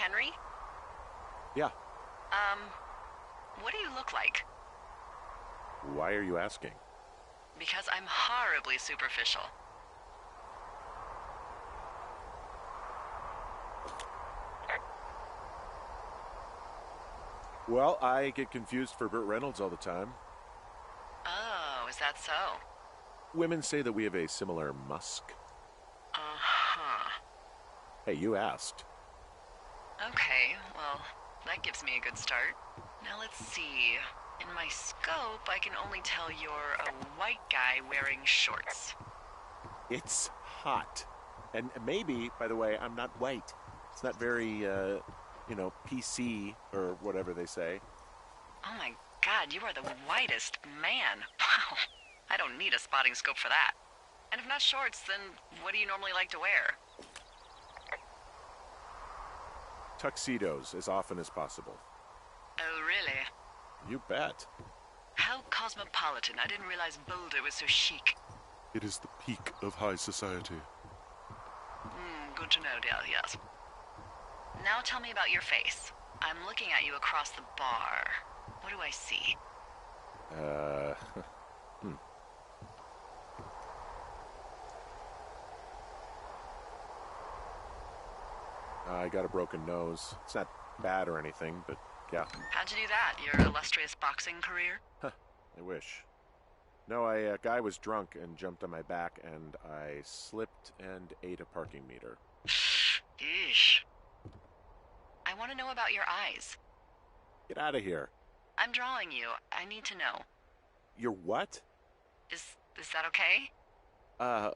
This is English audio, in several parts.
Henry? Yeah. Um, what do you look like? Why are you asking? Because I'm horribly superficial. Well, I get confused for Burt Reynolds all the time. Oh, is that so? Women say that we have a similar musk. Uh-huh. Hey, you asked. Okay, well, that gives me a good start. Now let's see. In my scope, I can only tell you're a white guy wearing shorts. It's hot. And maybe, by the way, I'm not white. It's not very, PC or whatever they say. Oh my god, you are the whitest man. Wow. I don't need a spotting scope for that. And if not shorts, then what do you normally like to wear? Tuxedos as often as possible. Oh, really? You bet. How cosmopolitan. I didn't realize Boulder was so chic. It is the peak of high society. Good to know, dear, yes. Now tell me about your face. I'm looking at you across the bar. What do I see? I got a broken nose. It's not bad or anything, but yeah. How'd you do that? Your illustrious boxing career? I wish. No, a guy was drunk and jumped on my back, and I slipped and ate a parking meter. Eesh. I want to know about your eyes. Get out of here. I'm drawing you. I need to know. You're what? Is that okay? Uh,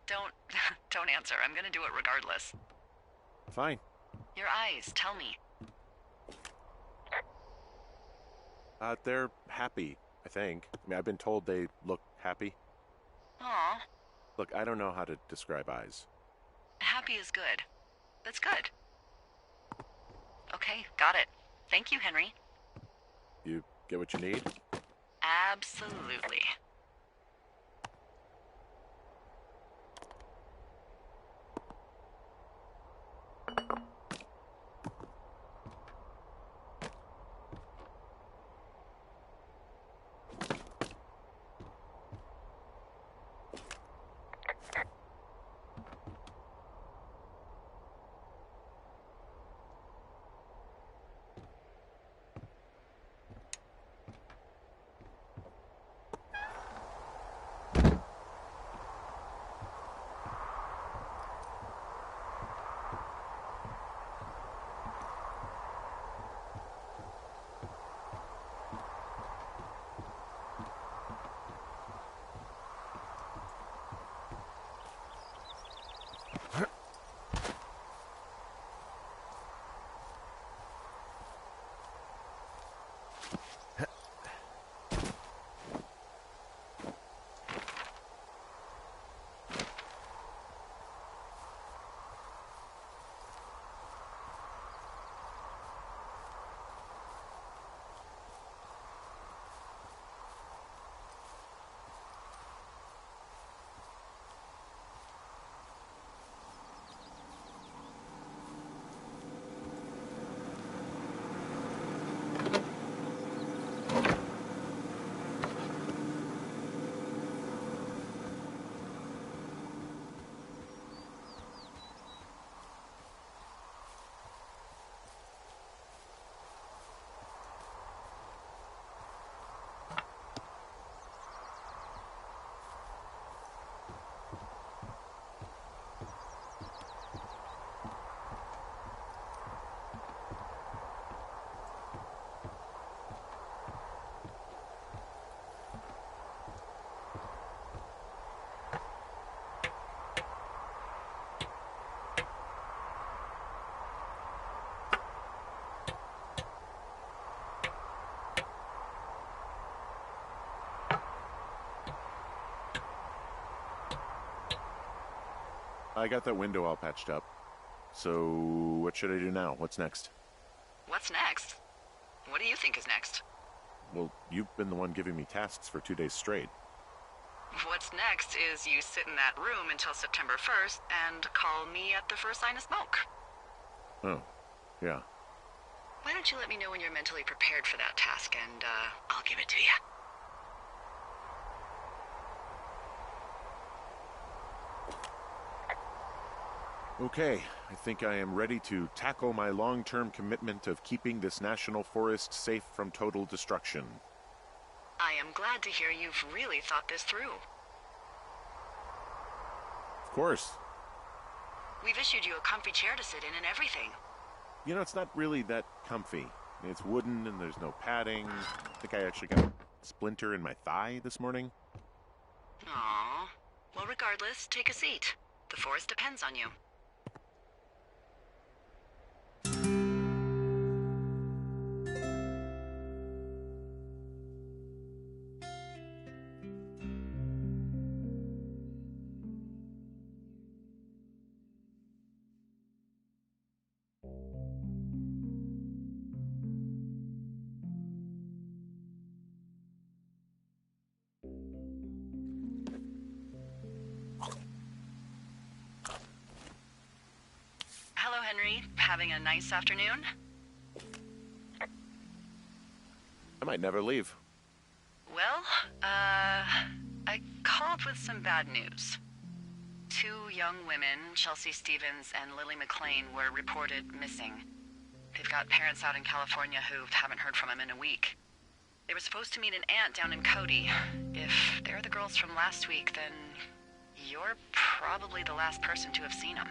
Don't answer. I'm gonna do it regardless. Fine. Your eyes, tell me. They're happy, I think. I mean, I've been told they look happy. Aw. Look, I don't know how to describe eyes. Happy is good. That's good. Okay, got it. Thank you, Henry. You get what you need? Absolutely. I got that window all patched up. So, what should I do now? What's next? What's next? What do you think is next? Well, you've been the one giving me tasks for 2 days straight. What's next is you sit in that room until September 1st and call me at the first sign of smoke. Oh, yeah. Why don't you let me know when you're mentally prepared for that task, and, I'll give it to you. Okay, I think I am ready to tackle my long-term commitment of keeping this national forest safe from total destruction. I am glad to hear you've really thought this through. Of course. We've issued you a comfy chair to sit in and everything. You know, it's not really that comfy. It's wooden and there's no padding. I think I actually got a splinter in my thigh this morning. Aww. Well, regardless, take a seat. The forest depends on you. Hello, Henry. Having a nice afternoon? I might never leave. Well, I called with some bad news. Two young women, Chelsea Stevens and Lily McLean, were reported missing. They've got parents out in California who haven't heard from them in a week. They were supposed to meet an aunt down in Cody. If they're the girls from last week, then you're probably the last person to have seen them.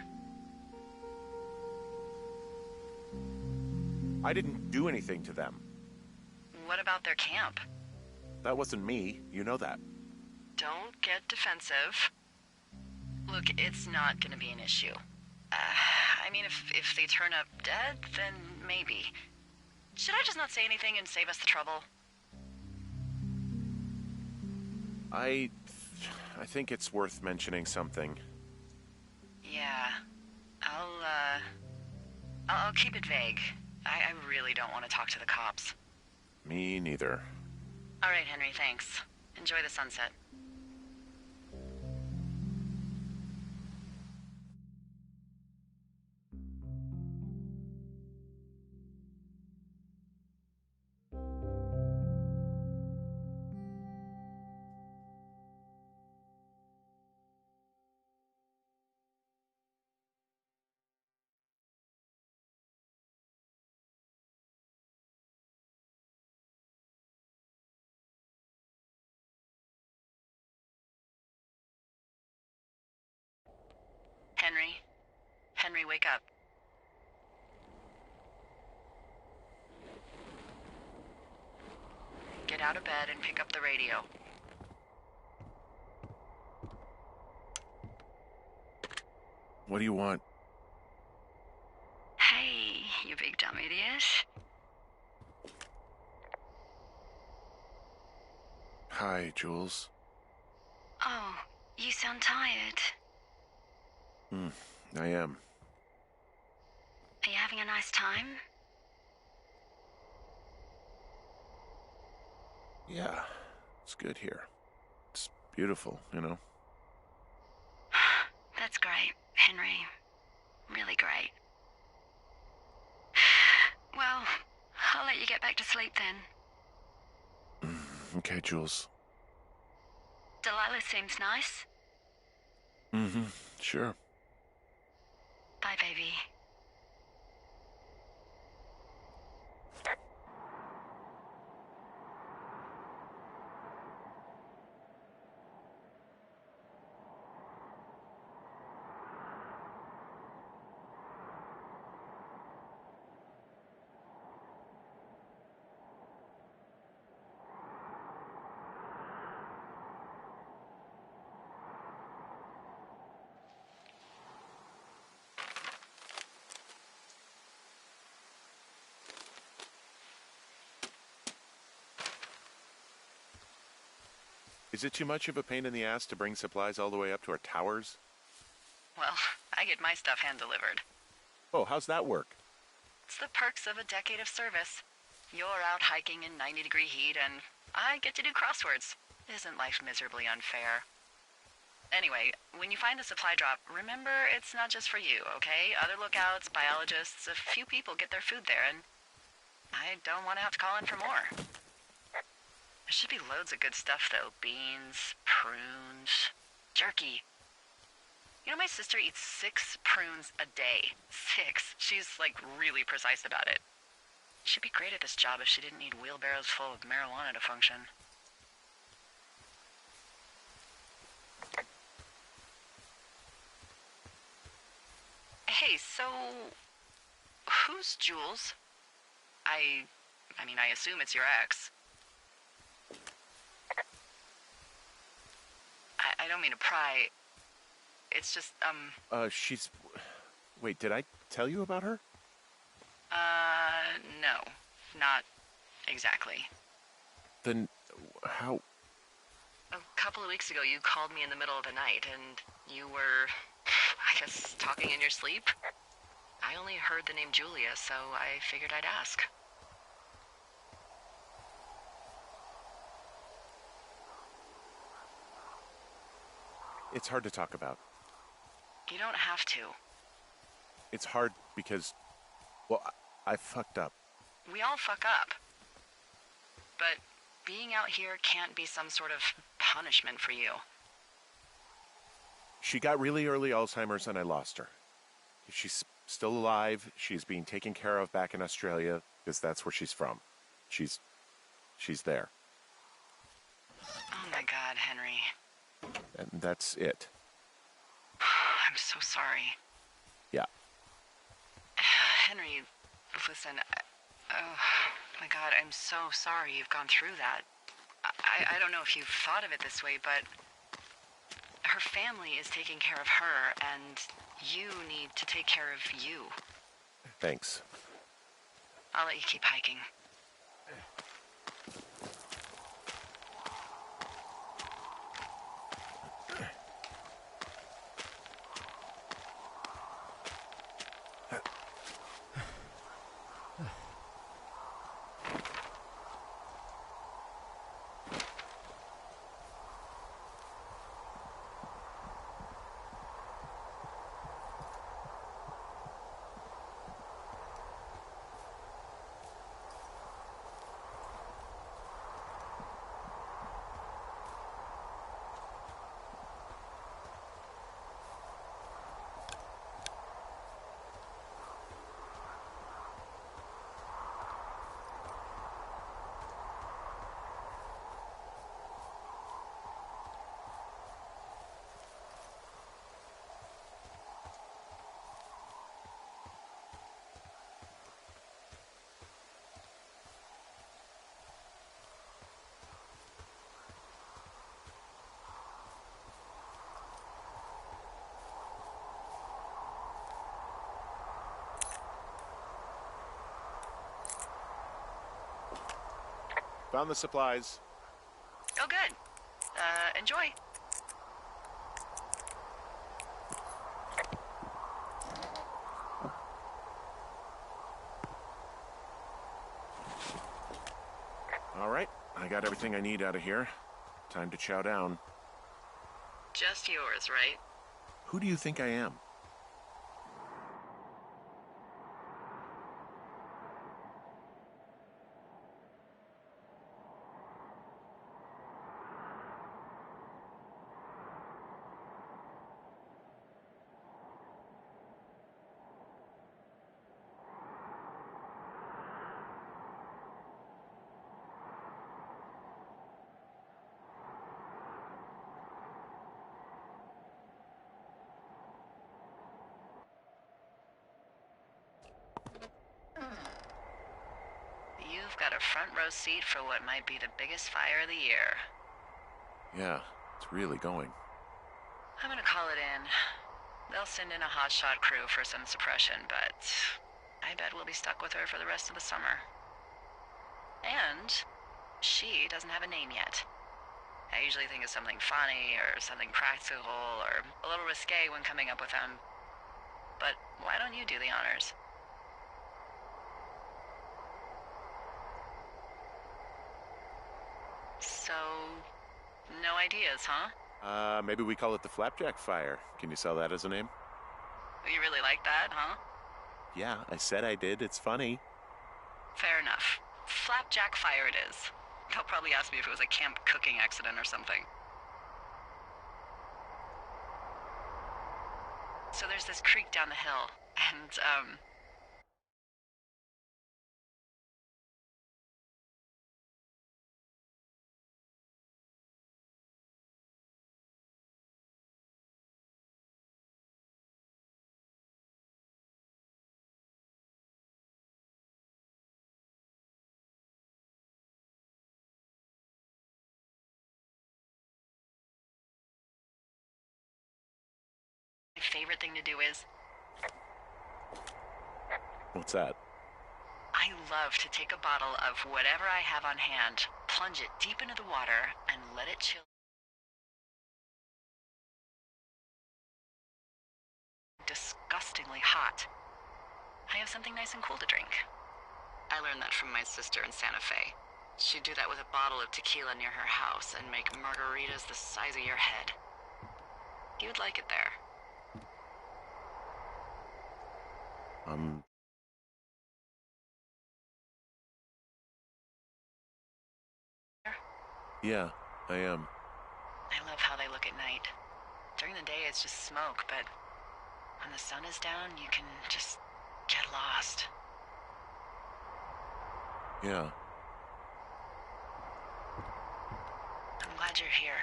I didn't do anything to them. What about their camp? That wasn't me. You know that. Don't get defensive. Look, it's not gonna be an issue. I mean, if they turn up dead, then maybe. Should I just not say anything and save us the trouble? I think it's worth mentioning something. Yeah. I'll keep it vague. I really don't want to talk to the cops. Me neither. All right, Henry, thanks. Enjoy the sunset. Henry? Henry, wake up. Get out of bed and pick up the radio. What do you want? Hey, you big dumb idiot. Hi, Jules. Oh, you sound tired. I am. Are you having a nice time? Yeah, it's good here. It's beautiful, you know. That's great, Henry. Really great. Well, I'll let you get back to sleep then. Okay, Jules. Delilah seems nice. Sure. Bye, baby. Is it too much of a pain in the ass to bring supplies all the way up to our towers? Well, I get my stuff hand-delivered. Oh, how's that work? It's the perks of a decade of service. You're out hiking in 90-degree heat, and I get to do crosswords. Isn't life miserably unfair? Anyway, when you find the supply drop, remember it's not just for you, okay? Other lookouts, biologists, a few people get their food there, and I don't want to have to call in for more. There should be loads of good stuff, though. Beans, prunes, jerky. You know, my sister eats 6 prunes a day. 6. She's, like, really precise about it. She'd be great at this job if she didn't need wheelbarrows full of marijuana to function. Hey, so... who's Jules? I mean, I assume it's your ex. I don't mean to pry. It's just, She's... Wait, did I tell you about her? No. Not exactly. Then, how... A couple of weeks ago, you called me in the middle of the night, and you were, I guess, talking in your sleep? I only heard the name Julia, so I figured I'd ask. It's hard to talk about. You don't have to. It's hard because, well, I fucked up. We all fuck up. But being out here can't be some sort of punishment for you. She got really early Alzheimer's and I lost her. She's still alive. She's being taken care of back in Australia because that's where she's from. She's there. Oh my God, Henry. And that's it. I'm so sorry. Yeah. Henry, listen, oh my God, I'm so sorry you've gone through that. I don't know if you've thought of it this way, but her family is taking care of her, and you need to take care of you. Thanks. I'll let you keep hiking. Found the supplies. Oh, good. Enjoy. All right, I got everything I need out of here. Time to chow down. Just yours, right? Who do you think I am? You've got a front row seat for what might be the biggest fire of the year. Yeah, it's really going. I'm gonna call it in. They'll send in a hotshot crew for some suppression, but I bet we'll be stuck with her for the rest of the summer. And she doesn't have a name yet. I usually think of something funny or something practical or a little risque when coming up with them. But why don't you do the honors? So, no ideas, huh? Maybe we call it the Flapjack Fire. Can you sell that as a name? You really like that, huh? Yeah, I said I did. It's funny. Fair enough. Flapjack Fire it is. They'll probably ask me if it was a camp cooking accident or something. So there's this creek down the hill, and, my favorite thing to do is What's that? I love to take a bottle of whatever I have on hand, plunge it deep into the water, and let it chill. Disgustingly hot. I have something nice and cool to drink. I learned that from my sister in Santa Fe. She'd do that with a bottle of tequila near her house and make margaritas the size of your head. You'd like it there. Yeah, I am. I love how they look at night. During the day, it's just smoke, but when the sun is down, you can just get lost. Yeah. I'm glad you're here.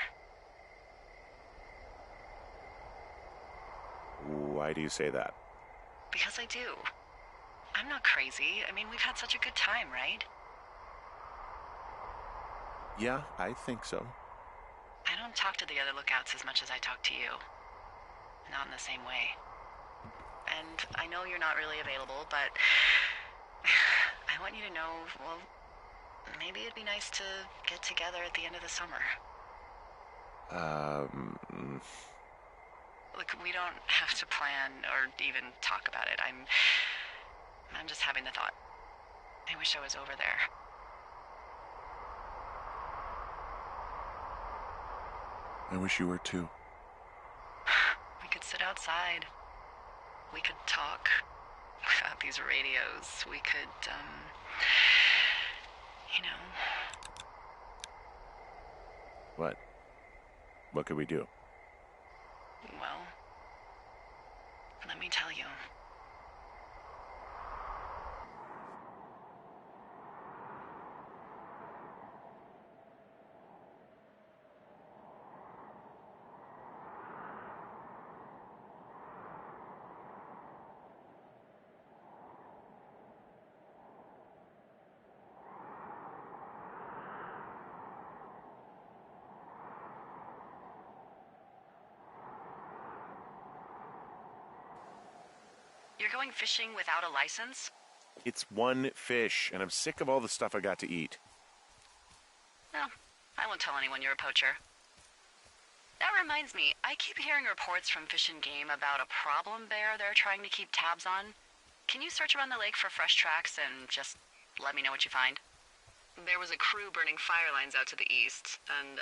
Why do you say that? Because I do. I'm not crazy. I mean, we've had such a good time, right? Yeah, I think so. I don't talk to the other lookouts as much as I talk to you. Not in the same way. And I know you're not really available, but I want you to know, well, maybe it'd be nice to get together at the end of the summer. Look, we don't have to plan or even talk about it. I'm just having the thought. I wish I was over there. I wish you were too. We could sit outside. We could talk about these radios. We could, you know. What? What could we do? Well, let me tell you. You're going fishing without a license? It's one fish, and I'm sick of all the stuff I got to eat. No, I won't tell anyone you're a poacher. That reminds me, I keep hearing reports from Fish and Game about a problem bear they're trying to keep tabs on. Can you search around the lake for fresh tracks and just let me know what you find? There was a crew burning fire lines out to the east, and,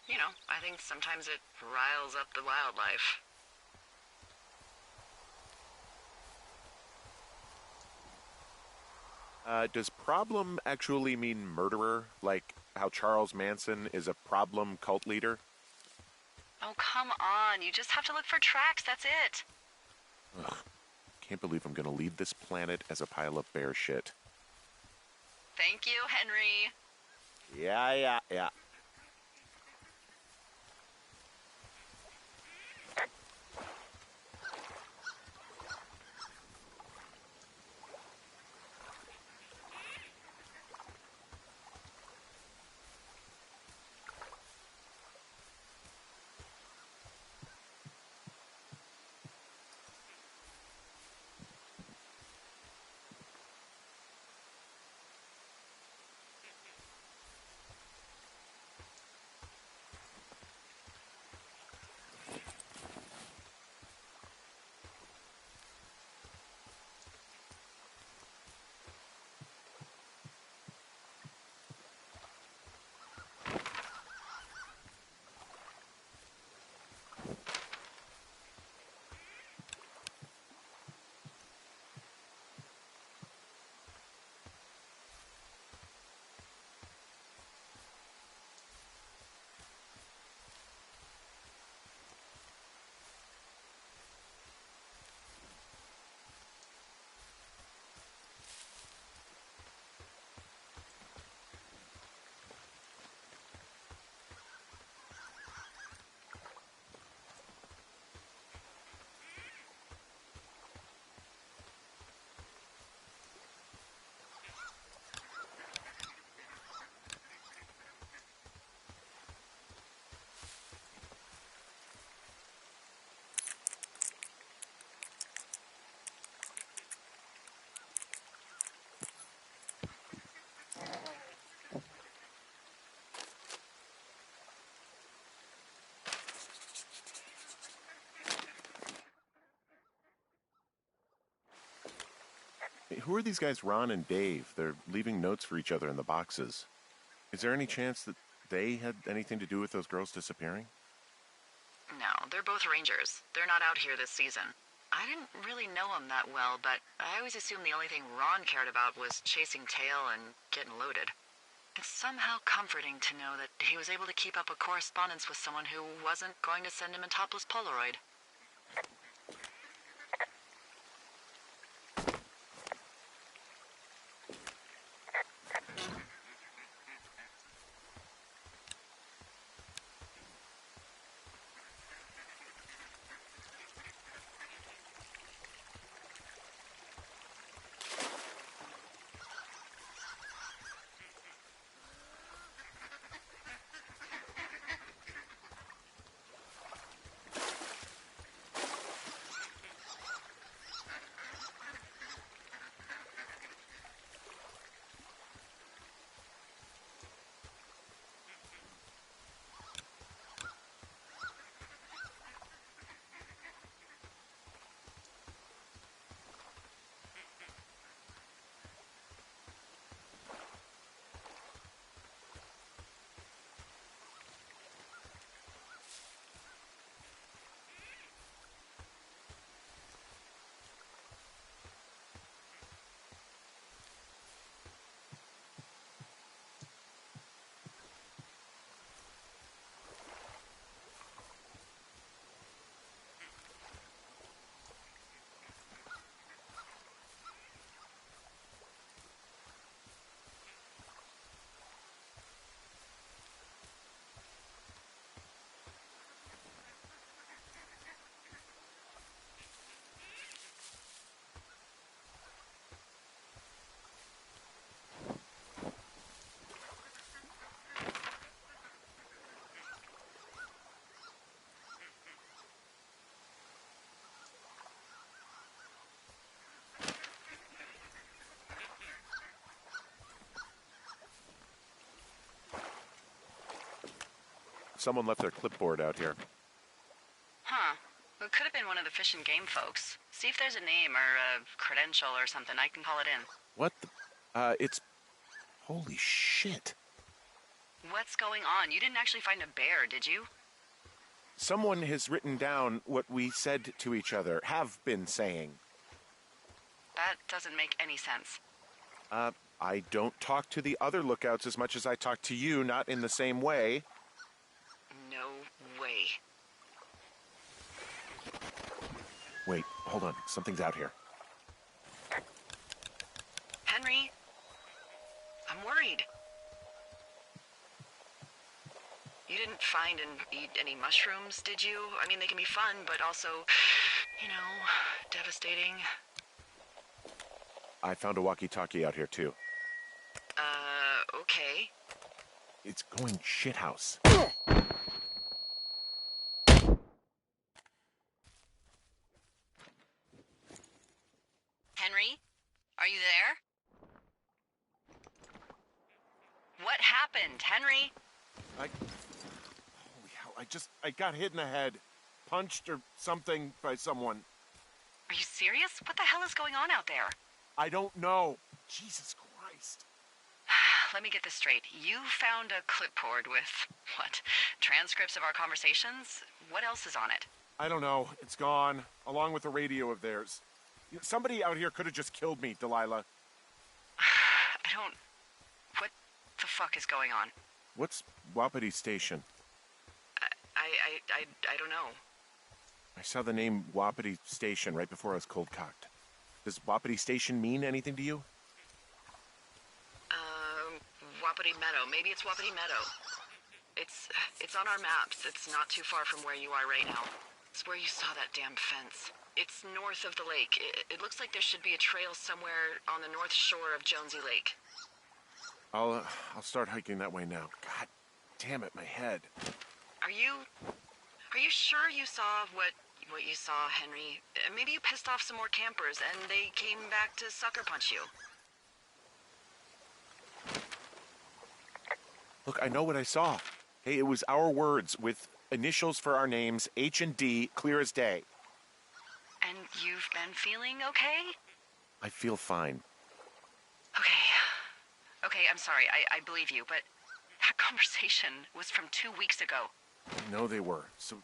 you know, I think sometimes it riles up the wildlife. Does problem actually mean murderer? Like how Charles Manson is a problem cult leader? Oh, come on. You just have to look for tracks, that's it. Ugh, can't believe I'm gonna leave this planet as a pile of bear shit. Thank you, Henry. Yeah. Hey, who are these guys, Ron and Dave? They're leaving notes for each other in the boxes. Is there any chance that they had anything to do with those girls disappearing? No, they're both rangers. They're not out here this season. I didn't really know them that well, but I always assumed the only thing Ron cared about was chasing tail and getting loaded. It's somehow comforting to know that he was able to keep up a correspondence with someone who wasn't going to send him a topless Polaroid. Someone left their clipboard out here. Huh. It could have been one of the Fish and Game folks. See if there's a name or a credential or something. I can call it in. What the... it's... Holy shit. What's going on? You didn't actually find a bear, did you? Someone has written down what we said to each other, have been saying. That doesn't make any sense. I don't talk to the other lookouts as much as I talk to you, not in the same way. No way. Wait, hold on. Something's out here. Henry? I'm worried. You didn't find and eat any mushrooms, did you? I mean, they can be fun, but also, you know, devastating. I found a walkie-talkie out here, too. Okay. It's going shithouse. Henry? Are you there? What happened, Henry? Holy hell, I got hit in the head. Punched or something by someone. Are you serious? What the hell is going on out there? I don't know. Jesus Christ. Let me get this straight. You found a clipboard with, what, transcripts of our conversations? What else is on it? I don't know. It's gone, along with the radio of theirs. Somebody out here could have just killed me, Delilah. What the fuck is going on? What's Wapiti Station? I don't know. I saw the name Wapiti Station right before I was cold-cocked. Does Wapiti Station mean anything to you? Wapiti Meadow. Maybe it's Wapiti Meadow. It's on our maps. It's not too far from where you are right now. It's where you saw that damn fence. It's north of the lake. It looks like there should be a trail somewhere on the north shore of Jonesy Lake. I'll start hiking that way now. God damn it, my head. Are you sure you saw what you saw, Henry? Maybe you pissed off some more campers and they came back to sucker punch you. Look, I know what I saw. Hey, it was our words with initials for our names, H and D, clear as day. And you've been feeling okay? I feel fine. Okay. Okay, I'm sorry. I believe you, but that conversation was from 2 weeks ago. I know they were. So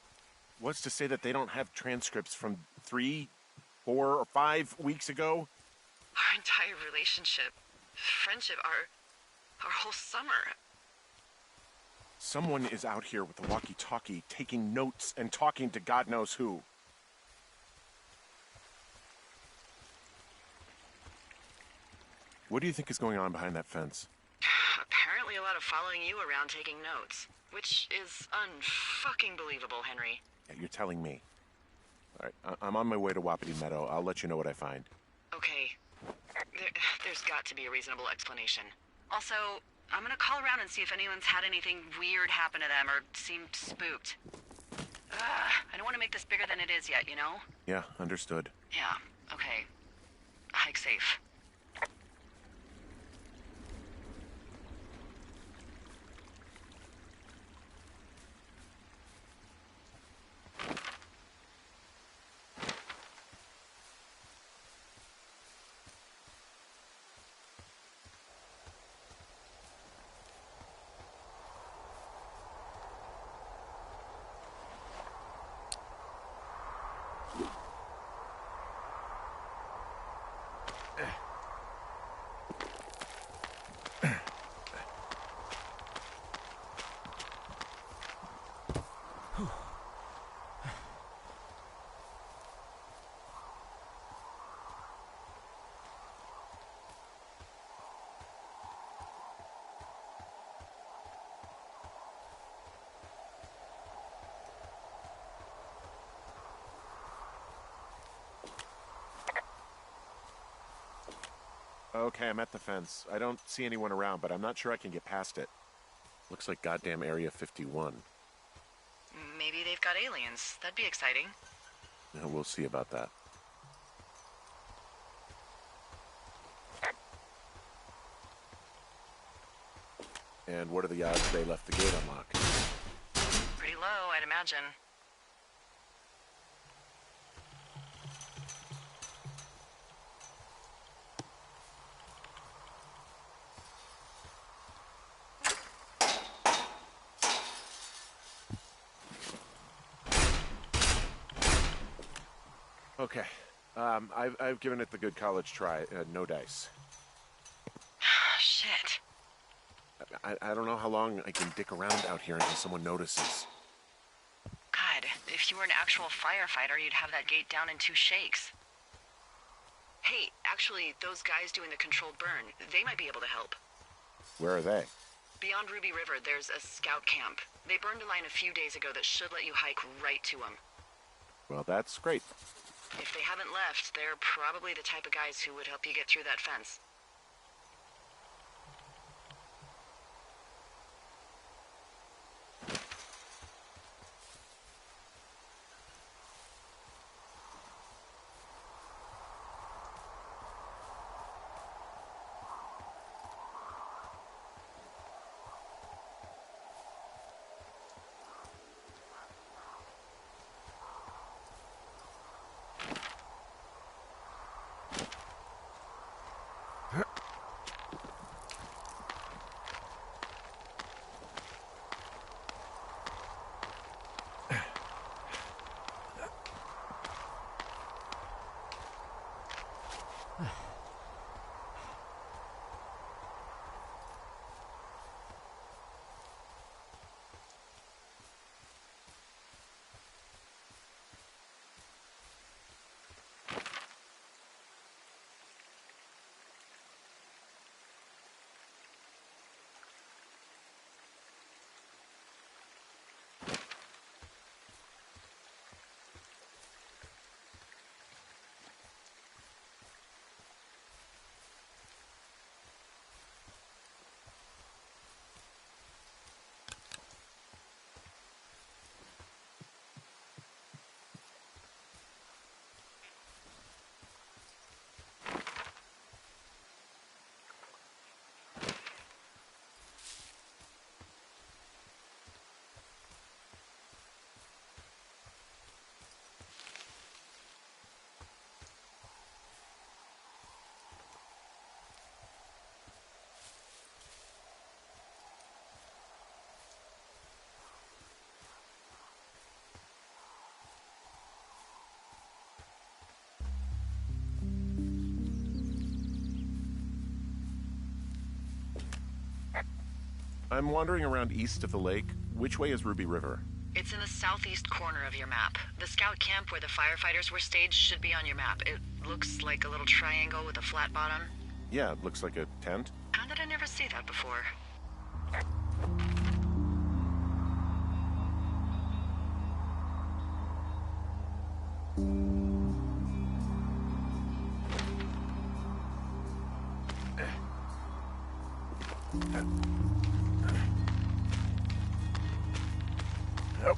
what's to say that they don't have transcripts from 3, 4, or 5 weeks ago? Our entire relationship, friendship, our whole summer. Someone is out here with a walkie-talkie taking notes and talking to God knows who. What do you think is going on behind that fence? Apparently a lot of following you around taking notes, which is unfucking believable, Henry. Yeah, you're telling me. All right, I'm on my way to Wapiti Meadow. I'll let you know what I find. Okay. There's got to be a reasonable explanation. Also, I'm gonna call around and see if anyone's had anything weird happen to them or seemed spooked. I don't want to make this bigger than it is yet, you know? Yeah, understood. Yeah, okay. Hike safe. Okay, I'm at the fence. I don't see anyone around, but I'm not sure I can get past it. Looks like goddamn Area 51. Maybe they've got aliens. That'd be exciting. Yeah, we'll see about that. And what are the odds they left the gate unlocked? Pretty low, I'd imagine. Okay. I've given it the good college try. No dice. Shit. I don't know how long I can dick around out here until someone notices. God, if you were an actual firefighter, you'd have that gate down in 2 shakes. Hey, actually, those guys doing the controlled burn, they might be able to help. Where are they? Beyond Ruby River, there's a scout camp. They burned a line a few days ago that should let you hike right to them. Well, that's great. If they haven't left, they're probably the type of guys who would help you get through that fence. I'm wandering around east of the lake. Which way is Ruby River? It's in the southeast corner of your map. The scout camp where the firefighters were staged should be on your map. It looks like a little triangle with a flat bottom. Yeah, it looks like a tent. How did I never see that before? Nope.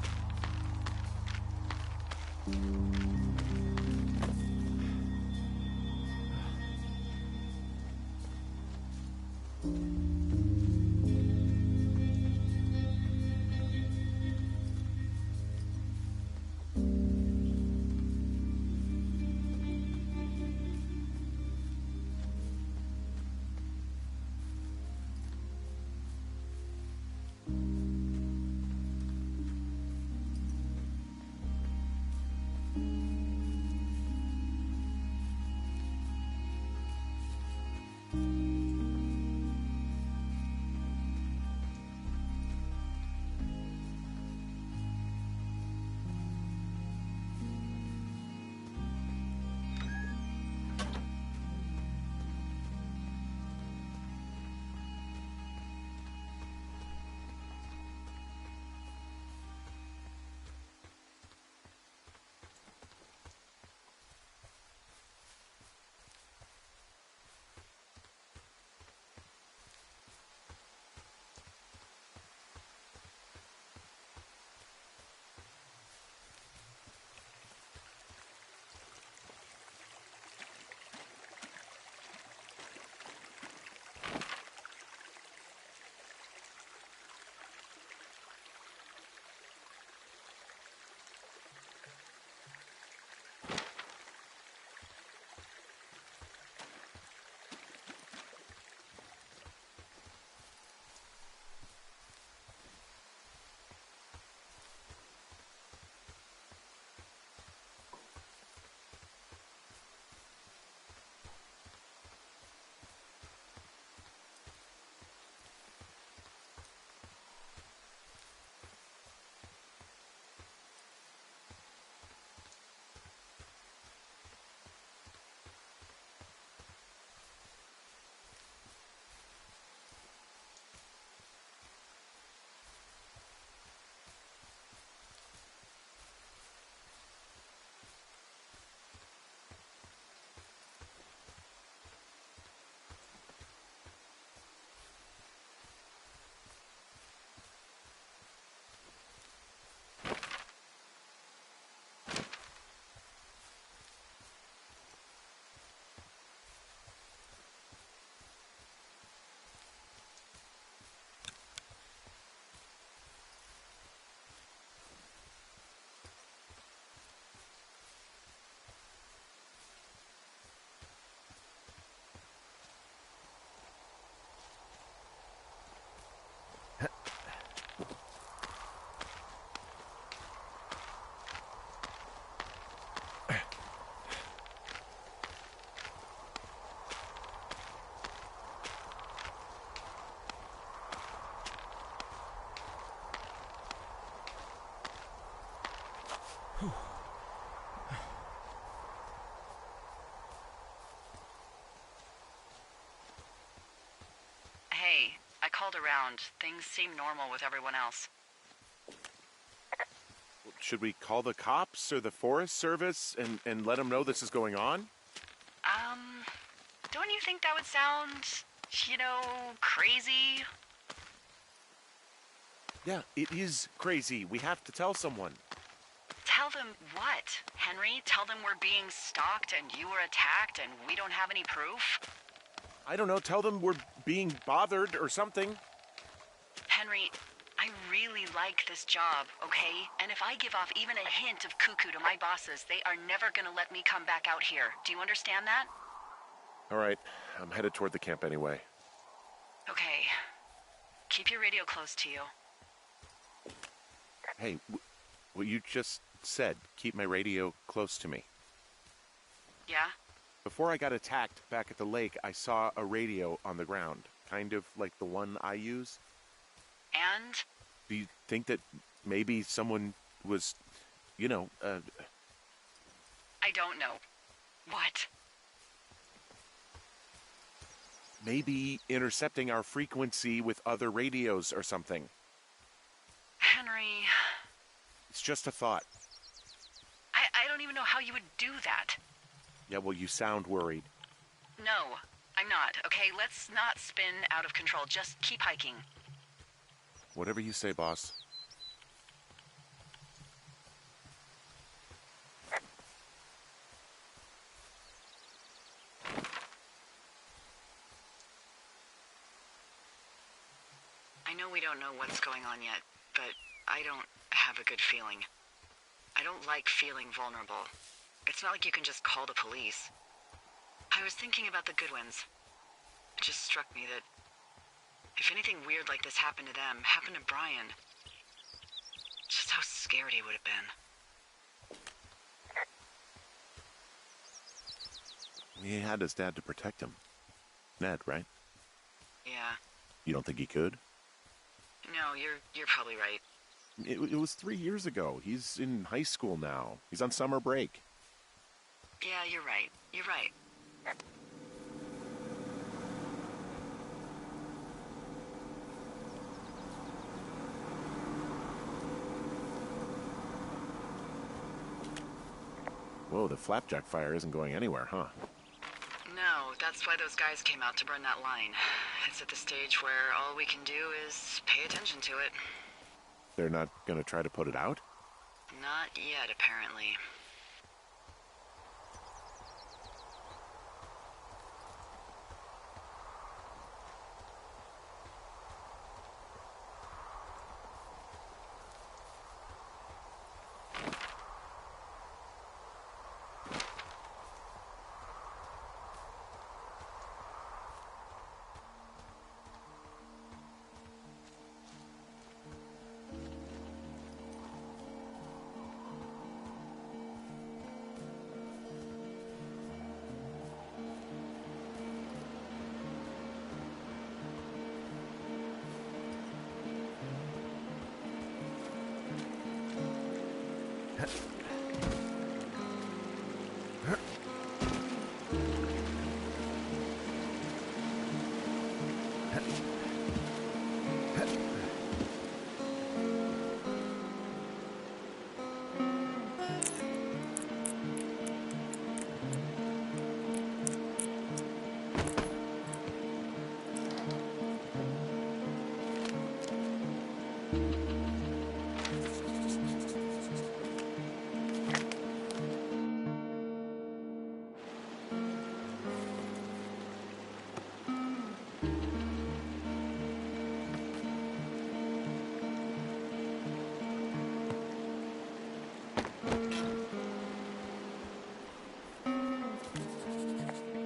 Hey, I called around. Things seem normal with everyone else. Should we call the cops or the Forest Service and let them know this is going on? Don't you think that would sound, crazy? Yeah, it is crazy. We have to tell someone. Tell them what, Henry? Tell them we're being stalked and you were attacked and we don't have any proof? I don't know, tell them we're being bothered or something. Henry, I really like this job, okay? And if I give off even a hint of cuckoo to my bosses, they are never gonna let me come back out here. Do you understand that? All right, I'm headed toward the camp anyway. Okay. Keep your radio close to you. Hey, what you just said, keep my radio close to me. Yeah? Before I got attacked back at the lake, I saw a radio on the ground, kind of like the one I use. And? Do you think that maybe someone was, I don't know. What? maybe intercepting our frequency with other radios or something? Henry... It's just a thought. I don't even know how you would do that. Yeah, well, you sound worried. No, I'm not, okay? Let's not spin out of control. Just keep hiking. Whatever you say, boss. I know we don't know what's going on yet, but I don't have a good feeling. I don't like feeling vulnerable. It's not like you can just call the police. I was thinking about the Goodwins. It just struck me that if anything weird like this happened to them, happened to Brian, just how scared he would have been. He had his dad to protect him. Ned, right? Yeah. You don't think he could? No, you're probably right. It was 3 years ago. He's in high school now. He's on summer break. Yeah, you're right. You're right. Whoa, the flapjack fire isn't going anywhere, huh? No, that's why those guys came out to burn that line. It's at the stage where all we can do is pay attention to it. They're not gonna try to put it out? Not yet, apparently.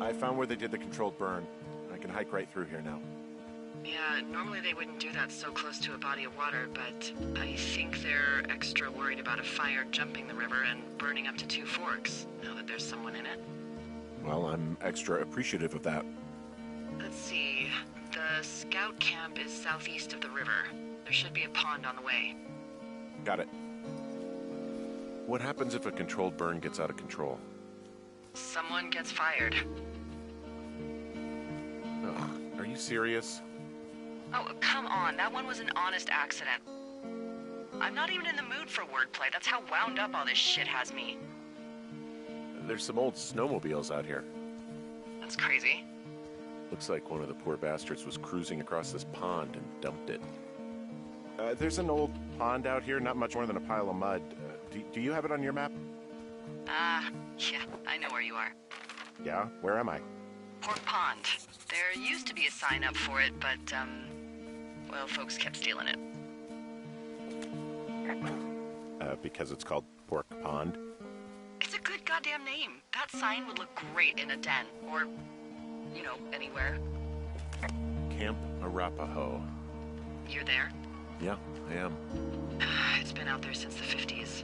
I found where they did the controlled burn. I can hike right through here now. Yeah, normally they wouldn't do that so close to a body of water, but I think they're extra worried about a fire jumping the river and burning up to 2 forks, now that there's someone in it. Well, I'm extra appreciative of that. Let's see. The scout camp is southeast of the river. There should be a pond on the way. Got it. What happens if a controlled burn gets out of control? Someone gets fired. Ugh, are you serious? Oh, come on. That one was an honest accident. I'm not even in the mood for wordplay. That's how wound up all this shit has me. There's some old snowmobiles out here. That's crazy. Looks like one of the poor bastards was cruising across this pond and dumped it. There's an old pond out here, not much more than a pile of mud. Do you have it on your map? Yeah, I know where you are. Yeah? Where am I? Pork Pond. There used to be a sign up for it, but, well, folks kept stealing it. Because it's called Pork Pond? It's a good goddamn name. That sign would look great in a den, or, you know, anywhere. Camp Arapaho. You're there? Yeah, I am. It's been out there since the 50s.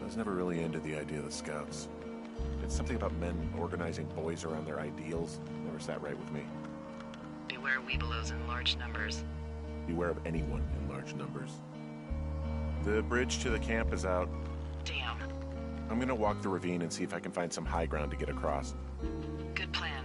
I was never really into the idea of the Scouts. It's something about men organizing boys around their ideals. Never sat right with me. Beware weebelows in large numbers. Beware of anyone in large numbers. The bridge to the camp is out. Damn. I'm gonna walk the ravine and see if I can find some high ground to get across. Good plan.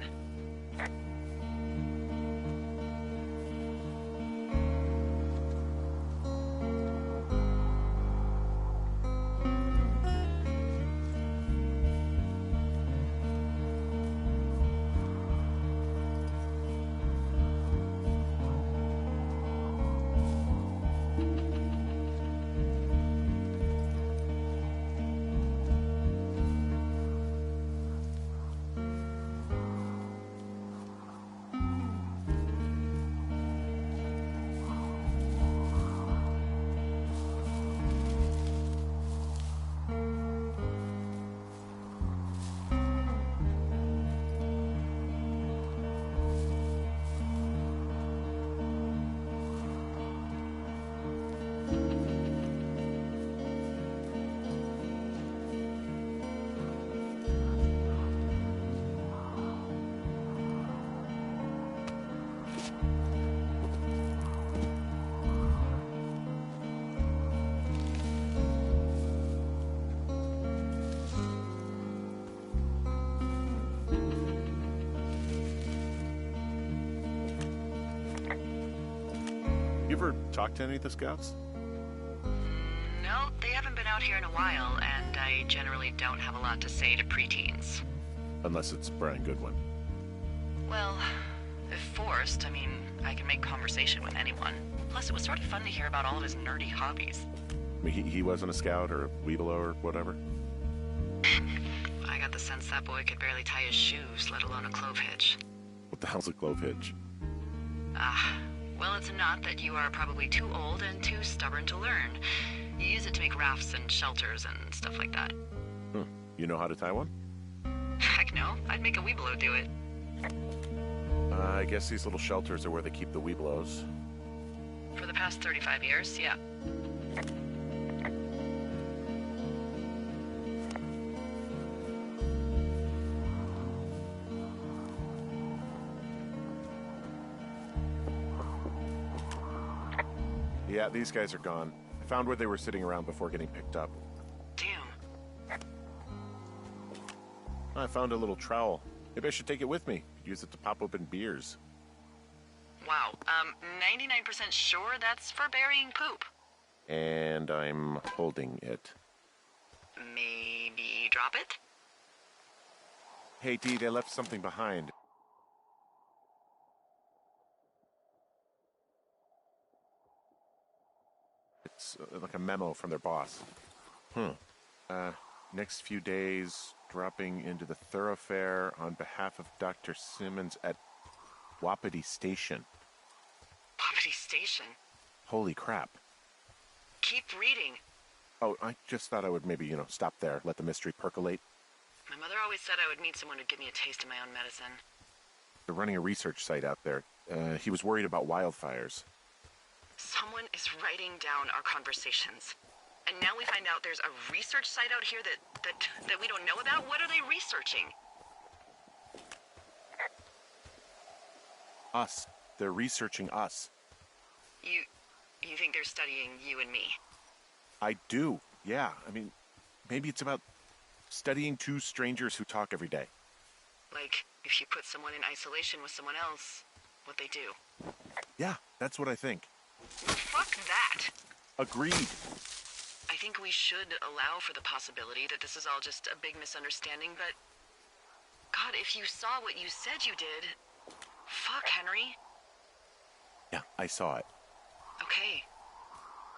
You ever talk to any of the scouts? No, they haven't been out here in a while, and I generally don't have a lot to say to preteens. Unless it's Brian Goodwin. Well, if forced, I mean, I can make conversation with anyone. Plus, it was sort of fun to hear about all of his nerdy hobbies. I mean, he wasn't a scout or a Weeblo or whatever? I got the sense that boy could barely tie his shoes, let alone a clove hitch. What the hell's a clove hitch? Well, it's a knot that you are probably too old and too stubborn to learn. You use it to make rafts and shelters and stuff like that. You know how to tie one? Heck no, I'd make a Weeblo do it. I guess these little shelters are where they keep the Weeblos. For the past 35 years, yeah. Yeah, these guys are gone. I found where they were sitting around before getting picked up. Damn. I found a little trowel. Maybe I should take it with me. Use it to pop open beers. Wow, 99% sure that's for burying poop. And I'm holding it. Maybe drop it? Hey, Dee, they left something behind. It's like a memo from their boss. Next few days, dropping into the thoroughfare on behalf of Dr. Simmons at Wapiti Station. Wapiti Station? Holy crap. Keep reading. Oh, I just thought I would maybe, stop there, let the mystery percolate. My mother always said I would meet someone who'd give me a taste of my own medicine. They're running a research site out there. He was worried about wildfires. Someone is writing down our conversations. And now we find out there's a research site out here that we don't know about? What are they researching? Us. They're researching us. You think they're studying you and me? I do, yeah. I mean, maybe it's about studying two strangers who talk every day. Like, if you put someone in isolation with someone else, what they do. Yeah, that's what I think. Fuck that! Agreed. I think we should allow for the possibility that this is all just a big misunderstanding, but... God, if you saw what you said you did... Fuck, Henry. Yeah, I saw it. Okay.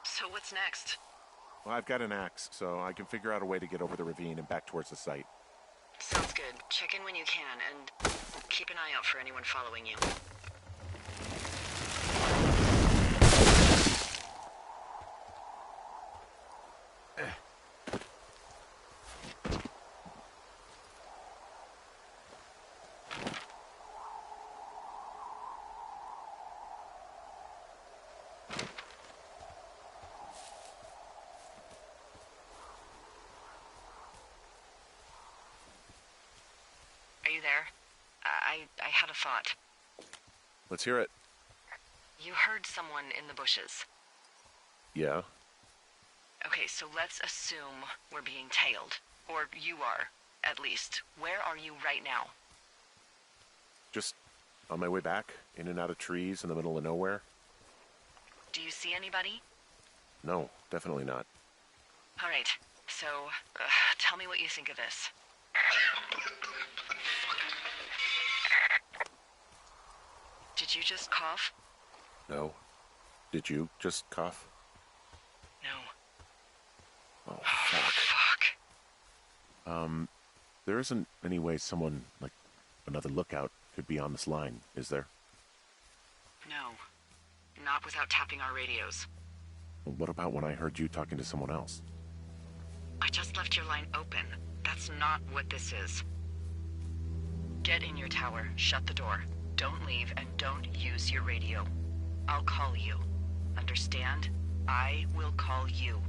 So what's next? Well, I've got an axe, so I can figure out a way to get over the ravine and back towards the site. Sounds good. Check in when you can, and keep an eye out for anyone following you. Are you there? I had a thought. Let's hear it. You heard someone in the bushes. Yeah? Okay, so let's assume we're being tailed. Or you are, at least. Where are you right now? Just on my way back, in and out of trees in the middle of nowhere. Do you see anybody? No, definitely not. All right, so tell me what you think of this. Did you just cough? No. Did you just cough? No. Oh, fuck. Fuck. There isn't any way someone, like another lookout, could be on this line, is there? No. Not without tapping our radios. Well, what about when I heard you talking to someone else? I just left your line open. That's not what this is. Get in your tower, shut the door. Don't leave, and don't use your radio. I'll call you. Understand? I will call you.